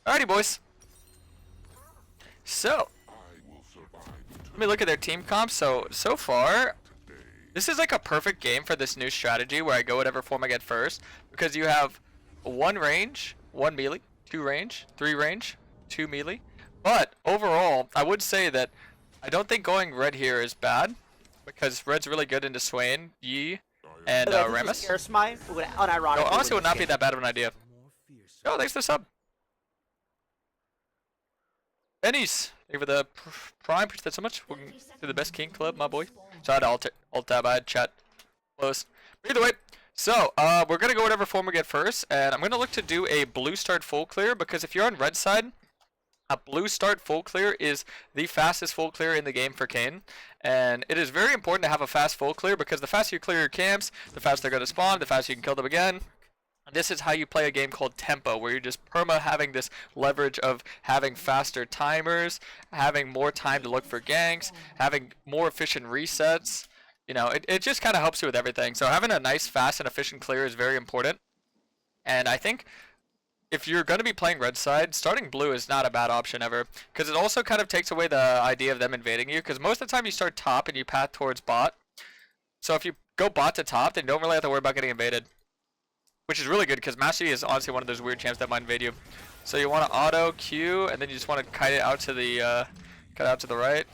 Alrighty, boys. So, let me look at their team comp. So far, this is like a perfect game for this new strategy where I go whatever form I get first. Because you have 1 range, 1 melee, 2 range, 3 range, 2 melee. But overall, I would say that I don't think going red here is bad. Because red's really good into Swain, Yi, and Rammus. Karasmai would unironically. No, honestly, would not be that bad of an idea. Oh, thanks for the sub. Benny's, thank you for the prime. Appreciate that so much. Welcome to the best king club, my boy. So I had alt tab, I had chat closed. But either way, so we're gonna go whatever form we get first, and I'm gonna look to do a blue start full clear because if you're on red side, a blue start full clear is the fastest full clear in the game for Kayn. And it is very important to have a fast full clear because the faster you clear your camps, the faster they're going to spawn, the faster you can kill them again. And this is how you play a game called Tempo, where you're just perma having this leverage of having faster timers, having more time to look for ganks, having more efficient resets. You know, it just kind of helps you with everything. So having a nice, fast, and efficient clear is very important. And I think if you're going to be playing red side, starting blue is not a bad option ever. Because it also kind of takes away the idea of them invading you. Because most of the time you start top and you path towards bot. So if you go bot to top, then you don't really have to worry about getting invaded. Which is really good because Master Yi is honestly one of those weird champs that might invade you. So you want to auto Q and then you just want to kite it out to the right.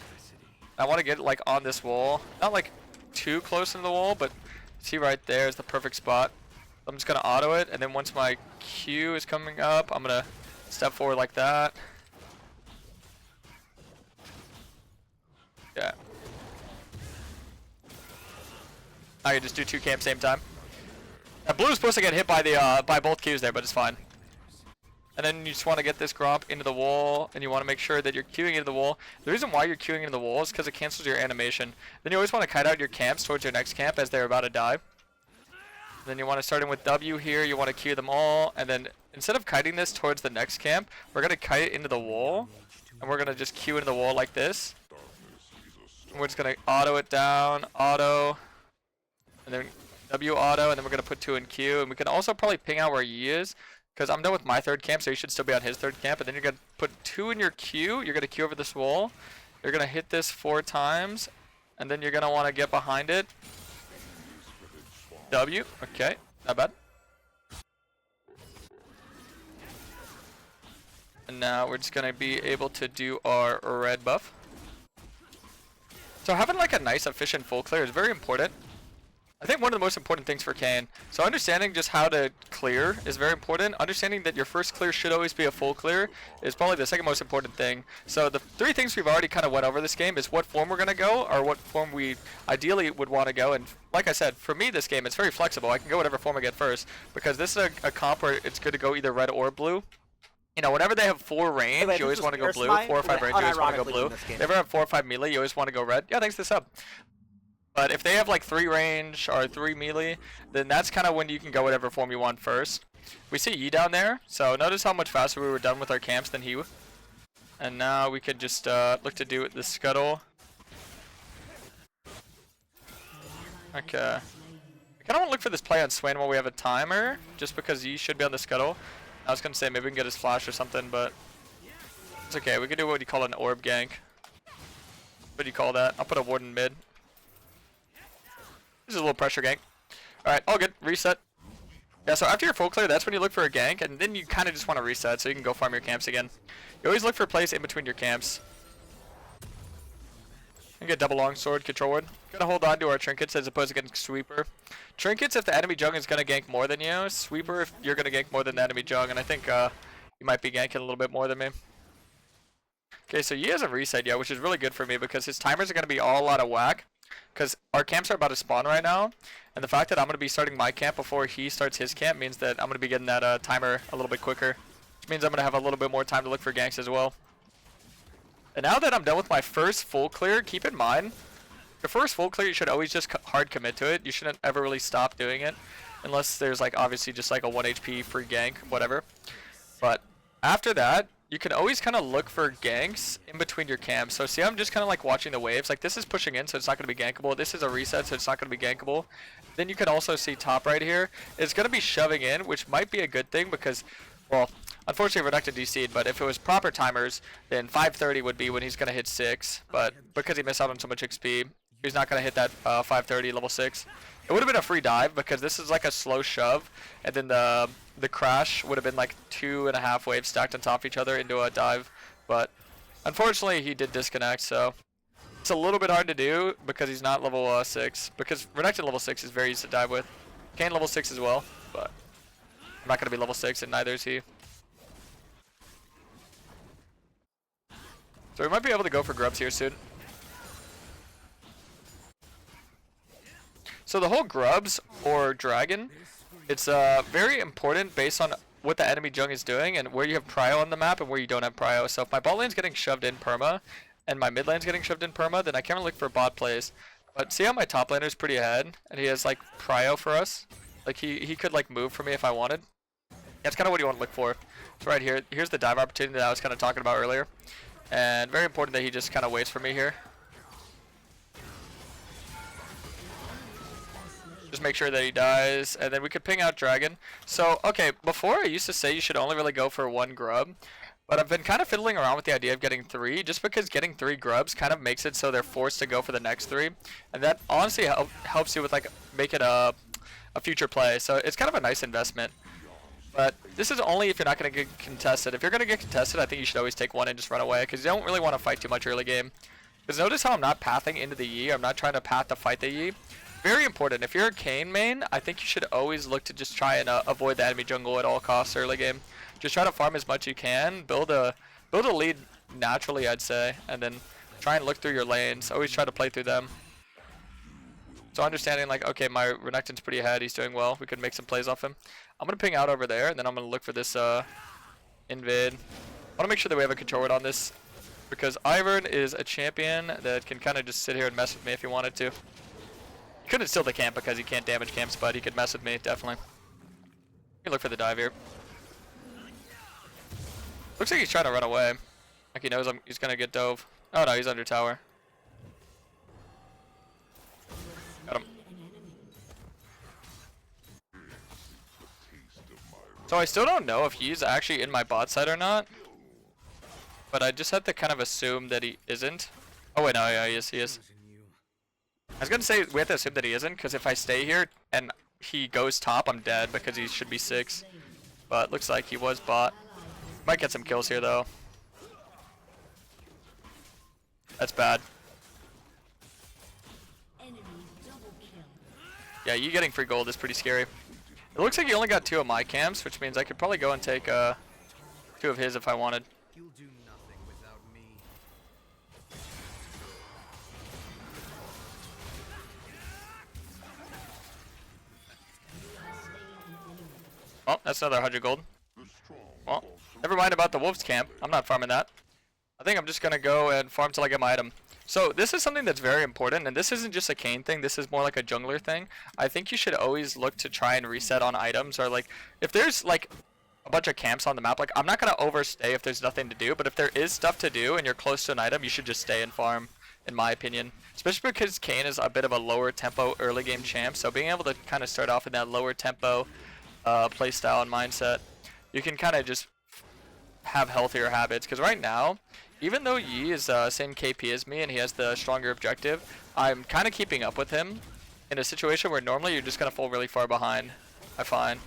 I want to get like on this wall. Not like too close into the wall, but see right there is the perfect spot. I'm just going to auto it, and then once my Q is coming up, I'm going to step forward like that. Yeah. I can just do 2 camps same time. Now, blue is supposed to get hit by the by both Qs there, but it's fine. And then you just want to get this Gromp into the wall, and you want to make sure that you're queuing into the wall. The reason why you're queuing into the wall is because it cancels your animation. Then you always want to kite out your camps towards your next camp as they're about to die. Then you want to start in with W here, you want to queue them all, and then instead of kiting this towards the next camp, we're going to kite it into the wall, and we're going to just queue into the wall like this. And we're just going to auto it down, auto, and then W auto, and then we're going to put 2 in queue, and we can also probably ping out where Yi is, because I'm done with my 3rd camp, so you should still be on his 3rd camp, and then you're going to put 2 in your queue, you're going to queue over this wall, you're going to hit this 4 times, and then you're going to want to get behind it. W, okay, not bad. And now we're just gonna be able to do our red buff. So having like a nice efficient full clear is very important. I think one of the most important things for Kayn. So understanding just how to clear is very important. Understanding that your first clear should always be a full clear is probably the second most important thing. So the 3 things we've already kind of went over this game is what form we're going to go, or what form we ideally would want to go. And like I said, for me this game, it's very flexible. I can go whatever form I get first, because this is a comp where it's good to go either red or blue. You know, whenever they have 4 range, you always want to go blue. 4 or 5 range, you always want to go blue. If they ever have 4 or 5 melee, you always want to go red. Yeah, thanks for the sub. But if they have like 3 range or 3 melee, then that's kind of when you can go whatever form you want first. We see Yi down there, so notice how much faster we were done with our camps than he. And now we could just look to do the scuttle. Okay. I kind of want to look for this play on Swain while we have a timer, just because Yi should be on the scuttle. I was going to say maybe we can get his flash or something, but it's okay. We can do what you call an orb gank. What do you call that? I'll put a warden mid. This is a little pressure gank. Alright, all good. Reset. Yeah, so after your full clear, that's when you look for a gank, and then you kind of just want to reset so you can go farm your camps again. You always look for plays in between your camps. You get double longsword, control ward. Gonna hold on to our trinkets as opposed to getting sweeper. Trinkets if the enemy jung is gonna gank more than you. Sweeper if you're gonna gank more than the enemy jung, and I think you might be ganking a little bit more than me. Okay, so Yi hasn't reset yet, which is really good for me because his timers are gonna be all out of whack. Because our camps are about to spawn right now, and the fact that I'm going to be starting my camp before he starts his camp means that I'm going to be getting that timer a little bit quicker, which means I'm going to have a little bit more time to look for ganks as well. And now that I'm done with my first full clear, keep in mind, the first full clear you should always just hard commit to it. You shouldn't ever really stop doing it, unless there's like obviously just like a 1 HP free gank, whatever. But after that, you can always kind of look for ganks in between your camps. So see, I'm just kind of like watching the waves. Like this is pushing in, so it's not going to be gankable. This is a reset, so it's not going to be gankable. Then you can also see top right here. It's going to be shoving in, which might be a good thing because, well, Unfortunately, Reducted DC'd, but if it was proper timers, then 530 would be when he's going to hit 6. But because he missed out on so much XP, he's not going to hit that 530 level 6. It would have been a free dive because this is like a slow shove, and then the crash would have been like 2.5 waves stacked on top of each other into a dive. But unfortunately, he did disconnect, so it's a little bit hard to do because he's not level 6. Because Reducted level 6 is very easy to dive with. Kayn level 6 as well, but I'm not going to be level 6, and neither is he. So we might be able to go for grubs here soon. So the whole grubs or dragon, it's very important based on what the enemy jung is doing and where you have prio on the map and where you don't have prio. So if my bot lane's getting shoved in perma and my mid lane's getting shoved in perma, then I can't really look for bot plays. But see how my top laner's pretty ahead and he has like prio for us? Like he could like move for me if I wanted. That's kind of what you want to look for. So right here, here's the dive opportunity that I was kind of talking about earlier. And very important that he just kind of waits for me here. Just make sure that he dies, and then we could ping out dragon. So, okay, before I used to say you should only really go for 1 grub, but I've been kind of fiddling around with the idea of getting 3, just because getting 3 grubs kind of makes it so they're forced to go for the next 3, and that honestly helps you with like make it a future play. So it's kind of a nice investment. But this is only if you're not going to get contested. If you're going to get contested, I think you should always take 1 and just run away, because you don't really want to fight too much early game. Because notice how I'm not pathing into the Yi. I'm not trying to path to fight the Yi. Very important. If you're a Kayn main, I think you should always look to just try and avoid the enemy jungle at all costs early game. Just try to farm as much you can, build a lead naturally, I'd say, and then try and look through your lanes. Always try to play through them. So understanding like, okay, my Renekton's pretty ahead, he's doing well, we could make some plays off him. I'm gonna ping out over there, and then I'm gonna look for this invid. I wanna make sure that we have a control word on this, because Ivern is a champion that can kind of just sit here and mess with me if he wanted to. He couldn't steal the camp because he can't damage camps, but he could mess with me, definitely. Let me look for the dive here. Looks like he's trying to run away. Like he knows he's gonna get dove. Oh no, he's under tower. Got him. So I still don't know if he's actually in my bot side or not. But I just have to kind of assume that he isn't. Oh wait, no, yeah, he is. I was gonna say we have to assume that he isn't, because if I stay here and he goes top, I'm dead because he should be 6. But looks like he was bot. Might get some kills here though. That's bad. Yeah, you getting free gold is pretty scary. It looks like he only got 2 of my camps, which means I could probably go and take 2 of his if I wanted. You'll do nothing without me. Oh, that's another 100 gold. Well, never mind about the wolves camp. I'm not farming that. I think I'm just gonna go and farm till I get my item. So this is something that's very important, and this isn't just a Kayn thing, this is more like a jungler thing. I think you should always look to try and reset on items, or like, if there's like a bunch of camps on the map, like I'm not gonna overstay if there's nothing to do, but if there is stuff to do and you're close to an item, you should just stay and farm, in my opinion. Especially because Kayn is a bit of a lower tempo early game champ, so being able to kind of start off in that lower tempo playstyle and mindset, you can kind of just have healthier habits. Because right now, even though Yi is same KP as me and he has the stronger objective, I'm kind of keeping up with him in a situation where normally you're just going to fall really far behind, I find.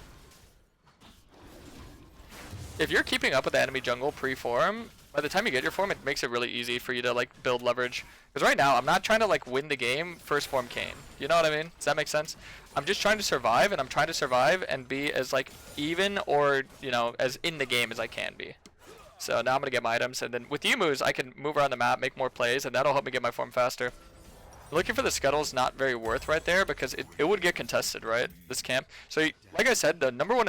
If you're keeping up with the enemy jungle pre-form, by the time you get your form, it makes it really easy for you to like build leverage. Because right now, I'm not trying to like win the game first form Kayn. You know what I mean? Does that make sense? I'm just trying to survive, and I'm trying to survive and be as like even or, you know, as in the game as I can be. So now I'm going to get my items, and then with Emus, I can move around the map, make more plays, and that'll help me get my form faster. Looking for the scuttle is not very worth right there because it would get contested, right? This camp. So like I said, the number one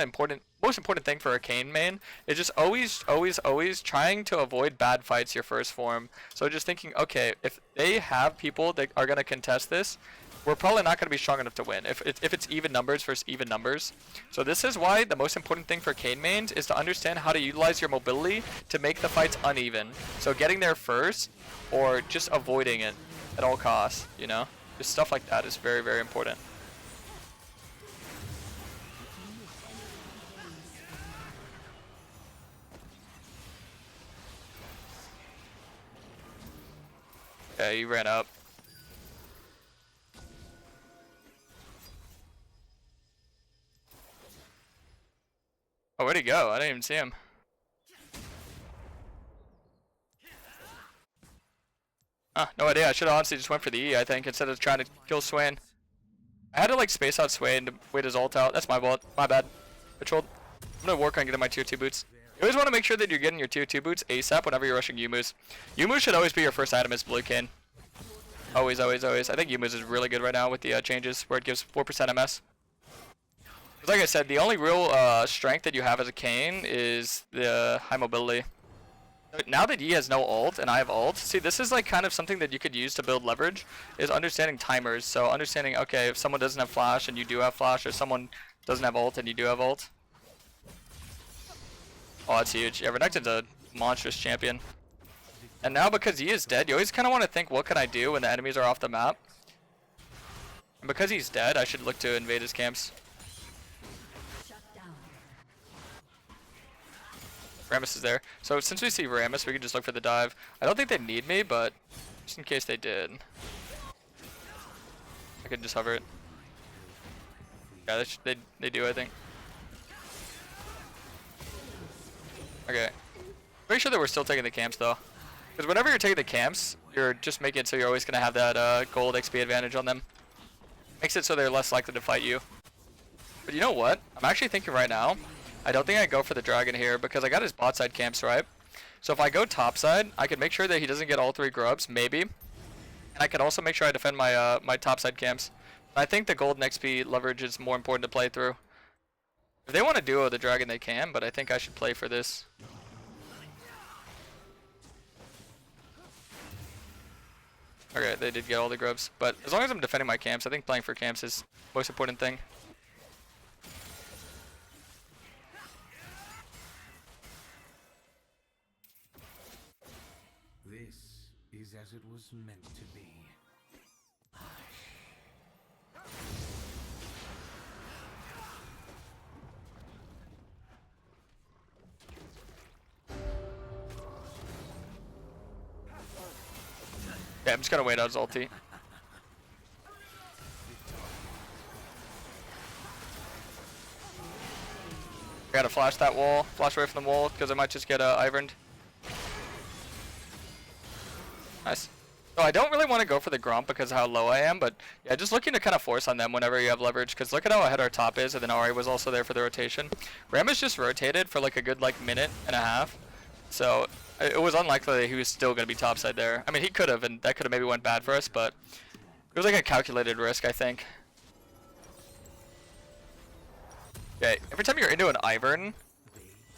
most important thing for a Kayn main is just always trying to avoid bad fights your first form. So just thinking, okay, if they have people that are going to contest this, we're probably not going to be strong enough to win if it's even numbers versus even numbers. So this is why the most important thing for Kayn mains is to understand how to utilize your mobility to make the fights uneven. So getting there first or just avoiding it at all costs, you know? Just stuff like that is very, very important. Yeah, he ran up. Oh, where'd he go? I didn't even see him. No idea. I should have honestly just went for the E, I think, instead of trying to kill Swain. I had to like space out Swain to wait his ult out. That's my fault. My bad. I trolled. I'm gonna work on getting my tier 2 boots. You always want to make sure that you're getting your tier 2 boots ASAP whenever you're rushing Yumu's. Yumu should always be your first item as blue Kayn. Always, always, always. I think Yumu's is really good right now with the changes where it gives 4% MS. Like I said, the only real strength that you have as a Kayn is the high mobility. Now that he has no ult and I have ult, see, this is like kind of something that you could use to build leverage, is understanding timers. So understanding, okay, if someone doesn't have flash and you do have flash, or someone doesn't have ult and you do have ult. Oh, that's huge. Yeah, Renekton's a monstrous champion. And now because he is dead, you always kind of want to think, what can I do when the enemies are off the map? And because he's dead, I should look to invade his camps. Rammus is there. So since we see Rammus, we can just look for the dive. I don't think they need me, but just in case they did, I can just hover it. Yeah, they do, I think. Okay. Pretty sure that we're still taking the camps, though. Because whenever you're taking the camps, you're just making it so you're always going to have that gold XP advantage on them. Makes it so they're less likely to fight you. But you know what? I'm actually thinking right now, I don't think I go for the dragon here because I got his bot side camps, right? So if I go top side, I can make sure that he doesn't get all 3 grubs, maybe. And I can also make sure I defend my my top side camps. I think the golden XP leverage is more important to play through. If they want to duo the dragon, they can, but I think I should play for this. Okay, they did get all the grubs, but as long as I'm defending my camps, I think playing for camps is the most important thing. This is as it was meant to be. Yeah, I'm just gonna wait out his ulti. I gotta flash that wall, flash away from the wall, because I might just get Iverned. Nice. So I don't really want to go for the Gromp because of how low I am, but yeah, just looking to kind of force on them whenever you have leverage, because look at how ahead our top is, and then Ari was also there for the rotation. Rammus just rotated for like a good minute and a half, so it was unlikely that he was still going to be topside there. I mean, he could have, and that could have maybe went bad for us, but it was like a calculated risk, I think. Okay, every time you're into an Ivern,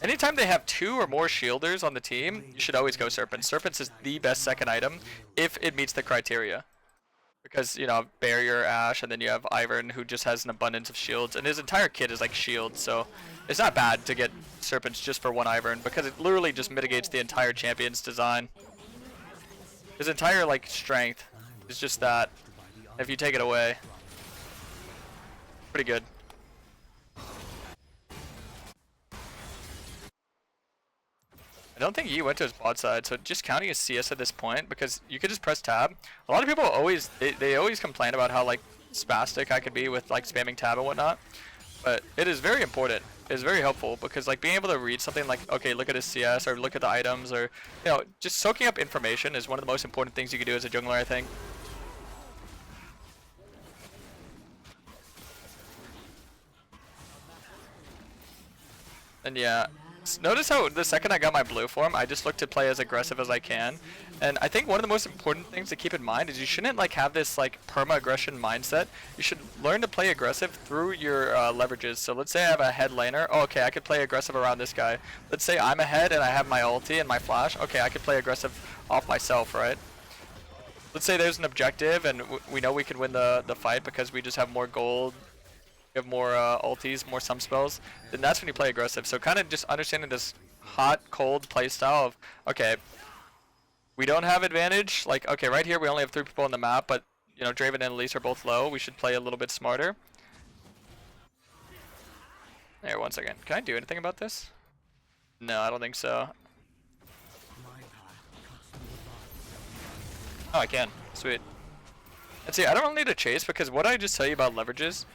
anytime they have 2 or more shielders on the team, you should always go Serpents. Serpents is the best second item if it meets the criteria. Because, you know, Barrier, Ashe, and then you have Ivern who just has an abundance of shields. And his entire kit is like shields, so it's not bad to get Serpents just for one Ivern because it literally just mitigates the entire champion's design. His entire, like, strength is just that. If you take it away, pretty good. I don't think Yi went to his bot side, so just counting his CS at this point, because you could just press tab. A lot of people always, they always complain about how like spastic I could be with like spamming tab and whatnot, but it is very important. It is very helpful because like being able to read something like, okay, look at his CS or look at the items, or you know, just soaking up information is one of the most important things you can do as a jungler, I think. And yeah, notice how the second I got my blue form, I just look to play as aggressive as I can. And I think one of the most important things to keep in mind is you shouldn't like have this like perma-aggression mindset. You should learn to play aggressive through your leverages. So let's say I have a head laner. Oh, okay, I could play aggressive around this guy. Let's say I'm ahead and I have my ulti and my flash. Okay, I could play aggressive off myself, right? Let's say there's an objective and we know we can win the fight because we just have more gold. You have more ultis, more sum spells, then that's when you play aggressive. So kind of just understanding this hot, cold play style of, okay, we don't have advantage. Like, okay, right here we only have 3 people on the map, but, you know, Draven and Elise are both low. We should play a little bit smarter. There, 1 second. Can I do anything about this? No, I don't think so. Oh, I can. Sweet. And see, I don't really need to chase because what I just tell you about leverages,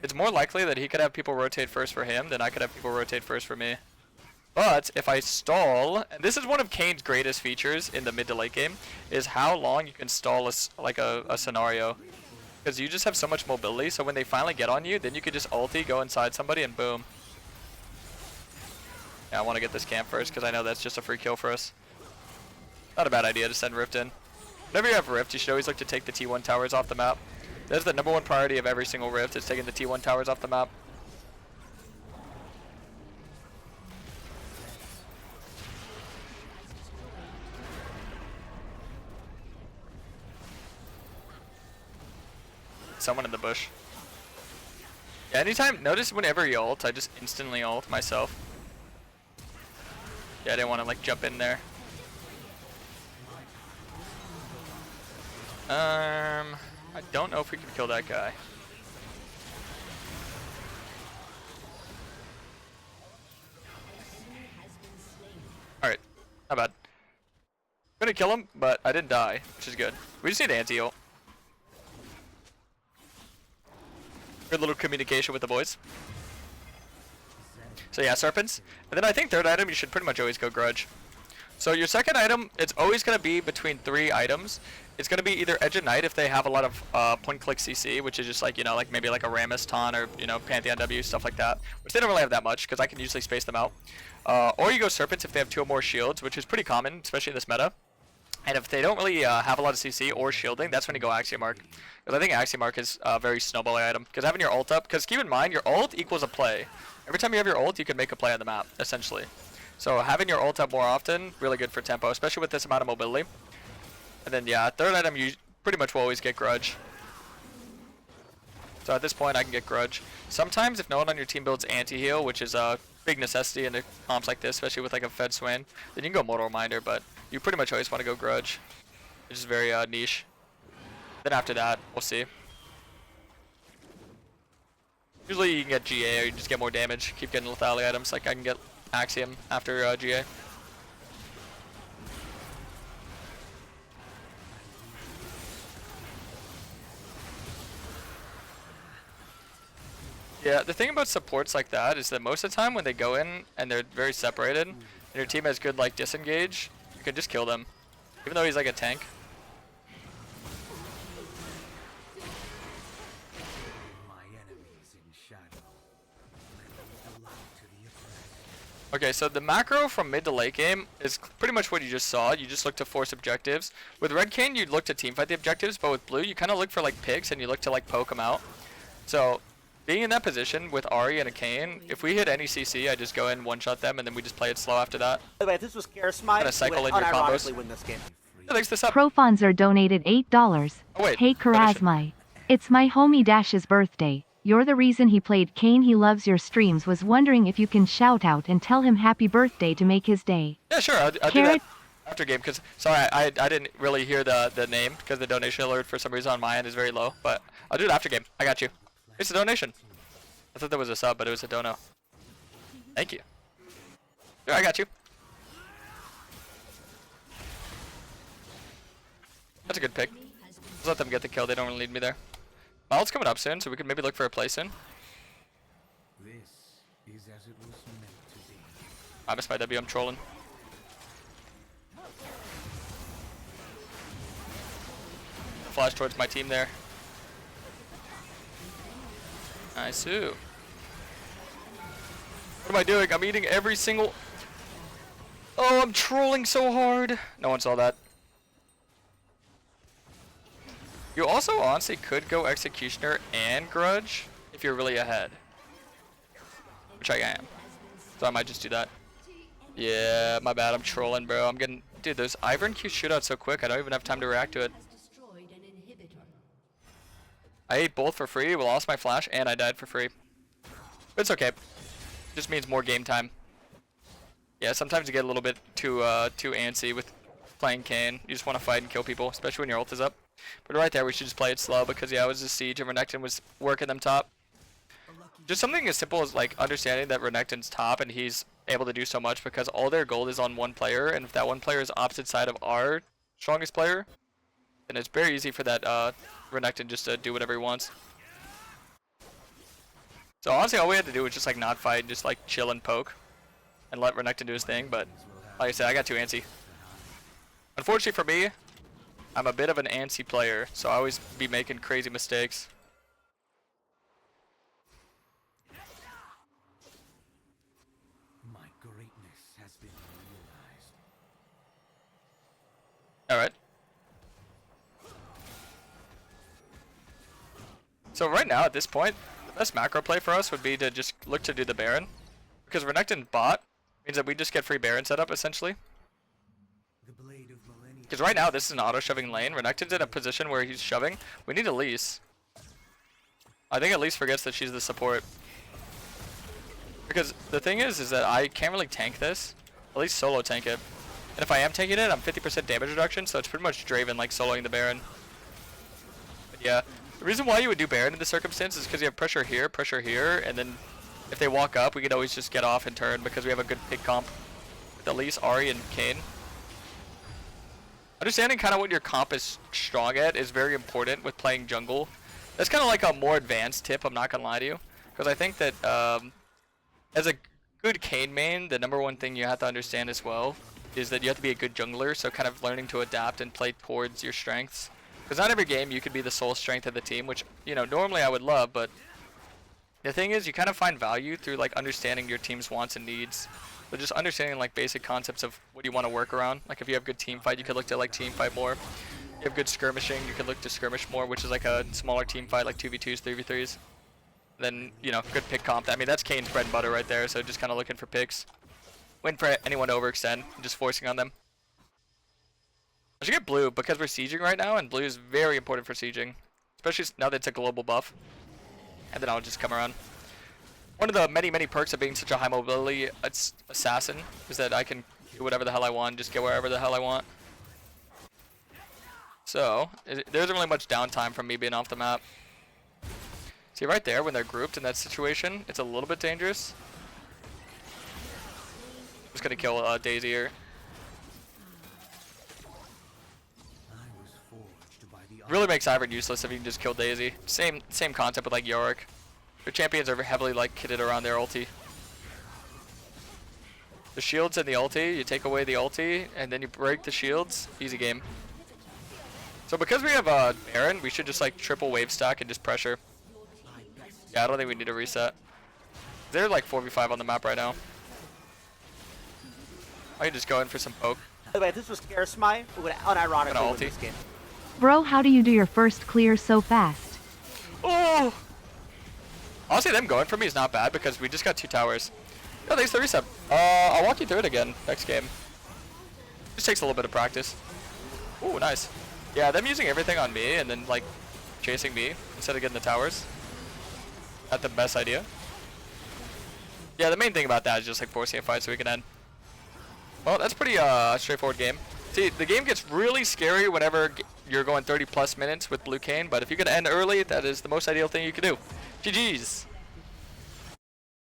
it's more likely that he could have people rotate first for him than I could have people rotate first for me. But if I stall, and this is one of Kayn's greatest features in the mid to late game, is how long you can stall a scenario. Because you just have so much mobility, so when they finally get on you, then you can just ulti, go inside somebody, and boom. Yeah, I want to get this camp first because I know that's just a free kill for us. Not a bad idea to send Rift in. Whenever you have Rift, you should always look to take the T1 towers off the map. That's the #1 priority of every single Rift, is taking the T1 towers off the map. Someone in the bush. Yeah, anytime, notice whenever you ult, I just instantly ult myself. Yeah, I didn't want to like jump in there. I don't know if we can kill that guy. Alright, not bad. Gonna kill him, but I didn't die, which is good. We just need anti-ult. Good little communication with the boys. So yeah, Serpents. And then I think third item, you should pretty much always go Grudge. So your second item, it's always going to be between 3 items. It's going to be either Edge of Night if they have a lot of point-click CC, which is just like, you know, like maybe like a Rammus taunt or, you know, Pantheon W, stuff like that. Which they don't really have that much because I can usually space them out. Or you go Serpents if they have 2 or more shields, which is pretty common, especially in this meta. And if they don't really have a lot of CC or shielding, that's when you go Axiom Arc. Because I think Axiom Arc is a very snowballing item. Because having your ult up, because keep in mind, your ult equals a play. Every time you have your ult, you can make a play on the map, essentially. So having your ult up more often, really good for tempo, especially with this amount of mobility. And then yeah, third item, you pretty much will always get Grudge. So at this point, I can get Grudge. Sometimes if no one on your team builds anti-heal, which is a big necessity in the comps like this, especially with like a Fed Swain, then you can go Mortal Reminder, but you pretty much always want to go Grudge, which is very niche. Then after that, we'll see. Usually you can get GA or you just get more damage, keep getting lethality items, like I can get Axiom after GA. Yeah, the thing about supports like that is that most of the time when they go in and they're very separated, and your team has good like disengage, you can just kill them, even though he's like a tank. Okay, so the macro from mid to late game is pretty much what you just saw. You just look to force objectives. With red Kayn, you look to teamfight the objectives, but with blue, you kind of look for like picks and you look to like poke them out. So being in that position with Ahri and a Kayn, if we hit any CC, I just go in, one-shot them, and then we just play it slow after that. By the way, if this was Karasmai, Kinda cycle in your combos. win this game. Yeah, thanks this up. Profonzer donated $8. Oh, wait, Hey Karasmai. It's my homie Dash's birthday. You're the reason he played Kayn. He loves your streams. Was wondering if you can shout out and tell him happy birthday to make his day. Yeah, sure, I'll do that after game, because, sorry, I didn't really hear the name, because the donation alert for some reason on my end is very low, but I'll do it after game. I got you. It's a donation. I thought that was a sub, but it was a dono. Thank you. Sure, I got you. That's a good pick. Just let them get the kill. They don't really need me there. My ult's coming up soon, so we could maybe look for a play soon. This is as it was meant to be. I missed my W. I'm trolling. Flash towards my team there. Nice. What am I doing? I'm eating every single... Oh, I'm trolling so hard. No one saw that. You also honestly could go Executioner and Grudge if you're really ahead. Which I am. So I might just do that. Yeah, my bad. I'm trolling, bro. I'm getting... Dude, those Ivern Q shootout so quick. I don't even have time to react to it. I ate both for free, lost my flash, and I died for free. But it's okay. Just means more game time. Yeah, sometimes you get a little bit too antsy with playing Kayn. You just want to fight and kill people, especially when your ult is up. But right there, we should just play it slow because, yeah, it was a siege and Renekton was working them top. Just something as simple as, like, understanding that Renekton's top and he's able to do so much because all their gold is on one player, and if that one player is opposite side of our strongest player, and it's very easy for that Renekton just to do whatever he wants. So honestly, all we had to do was just like not fight, just like chill and poke, and let Renekton do his thing. But like I said, I got too antsy. Unfortunately for me, I'm a bit of an antsy player, so I always be making crazy mistakes. My greatness has been realized. All right. So right now, at this point, the best macro play for us would be to just look to do the Baron. Because Renekton bot means that we just get free Baron setup, essentially. The blade of millennia. Because right now, this is an auto-shoving lane. Renekton's in a position where he's shoving. We need Elise. I think Elise forgets that she's the support. Because the thing is that I can't really tank this. At least solo tank it. And if I am tanking it, I'm 50% damage reduction, so it's pretty much Draven, like, soloing the Baron. But yeah. The reason why you would do Baron in this circumstance is because you have pressure here, and then if they walk up, we could always just get off and turn because we have a good pick comp with Elise, Ahri, and Kayn. Understanding kind of what your comp is strong at is very important with playing jungle. That's kind of like a more advanced tip, I'm not going to lie to you. Because I think that as a good Kayn main, the number one thing you have to understand as well is that you have to be a good jungler, so kind of learning to adapt and play towards your strengths. Because not every game you could be the sole strength of the team, which, you know, normally I would love, but the thing is you kind of find value through like understanding your team's wants and needs. So just understanding like basic concepts of what you want to work around. Like if you have good team fight, you could look to like team fight more. If you have good skirmishing, you could look to skirmish more, which is like a smaller team fight, like 2v2s, 3v3s. Then, you know, good pick comp. I mean, that's Kayn's bread and butter right there, so just kind of looking for picks. Waiting for anyone to overextend and just forcing on them. I should get blue because we're sieging right now, and blue is very important for sieging. Especially now that it's a global buff. And then I'll just come around. One of the many, many perks of being such a high mobility assassin is that I can do whatever the hell I want, just get wherever the hell I want. So, there isn't really much downtime from me being off the map. See right there, when they're grouped in that situation, it's a little bit dangerous. I'm just gonna kill Daisy here. I was forged by the Really makes Ivern useless if you can just kill Daisy. Same concept with like Yorick. Their champions are heavily like kitted around their ulti. The shields and the ulti, you take away the ulti, and then you break the shields. Easy game. So because we have Baron, we should just like triple wave stack and just pressure. Yeah, I don't think we need a reset. They're like 4v5 on the map right now. I can just go in for some poke. By the way, if this was Karasmai, it would unironically Gonna win ulti. this game. Bro, how do you do your first clear so fast? Oh! Honestly, them going for me is not bad because we just got 2 towers. Oh, thanks for the reset. I'll walk you through it again next game. Just takes a little bit of practice. Ooh, nice. Yeah, them using everything on me and then like chasing me instead of getting the towers. Not the best idea. Yeah, the main thing about that is just like forcing a fight so we can end. Well, that's pretty straightforward game. See, the game gets really scary whenever you're going 30+ minutes with blue Kayn, but if you can end early, that is the most ideal thing you can do. GG's.